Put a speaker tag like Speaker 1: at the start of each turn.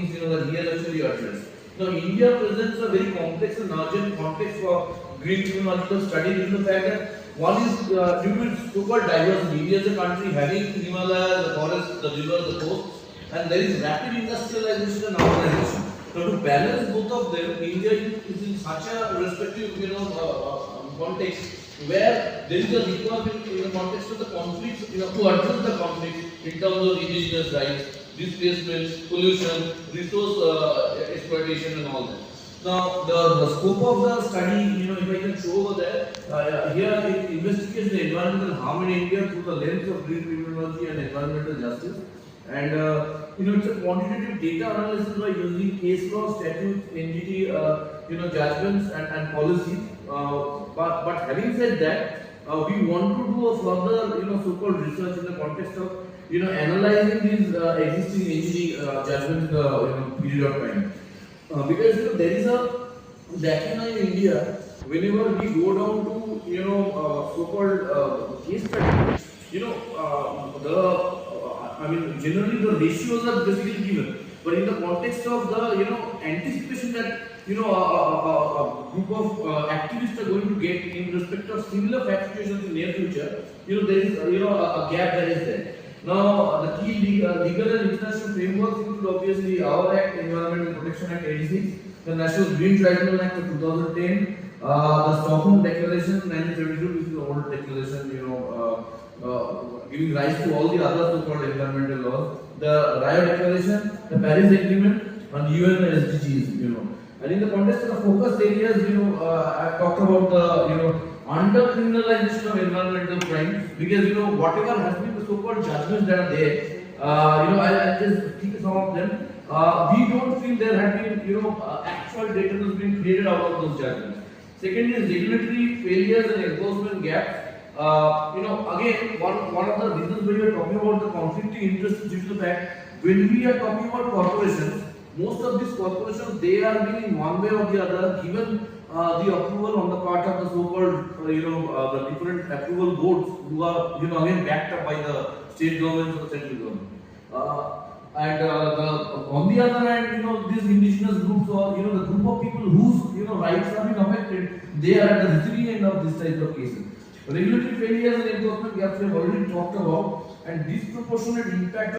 Speaker 1: that he has actually addressed. Now, India presents a very complex and urgent context for green technological study due to the fact that one is due to its so-called diversity. India is a country having Himalaya, the forest, the river, the coast, and there is rapid industrialization and urbanization. Now, to balance both of them, India is in such a respective, context where there is a requirement in the context of the conflicts, to address the conflicts in terms of indigenous rights, displacement, pollution, resource exploitation, and all that. Now, the scope of the study, if I can show over there, here it investigates the environmental harm in India through the lens of green criminology and environmental justice. And it's a quantitative data analysis by using case law, statutes, NGT, judgments and policies. But having said that, we want to do a further, so-called research in the context of, analyzing these existing NGT judgments in the period of time. Because there is a lacuna in India whenever we go down to so-called case study. Generally the ratios are basically given, but in the context of the anticipation that a group of activists are going to get in respect of similar fact situations in near future, there is a gap that is there. Now, the key legal and international frameworks include obviously our Act, Environmental Protection Act 86, the National Green Tribunal Act of 2010, the Stockholm Declaration 1972, which is the old declaration, giving rise to all the other so-called environmental laws, the Rio Declaration, the Paris Agreement, and UN SDGs, And in the context of the focus areas, I talked about the, under criminalization of environmental crimes, because whatever has been the so-called judgments that are there, I'll just take some of them. We don't feel there have been actual data that's been created out of those judgments. Second is regulatory failures and enforcement gaps. Again, one of the reasons when we are talking about the conflicting interests due to the fact when we are talking about corporations, most of these corporations, they are being in one way or the other given the approval on the part of the so-called the different approval boards who are again backed up by the state governments or the central government. On the other hand, these indigenous groups or the group of people whose rights are being affected, they are at the receiving end of this type of cases. Regulatory failures and enforcement gaps we have already talked about, and disproportionate impact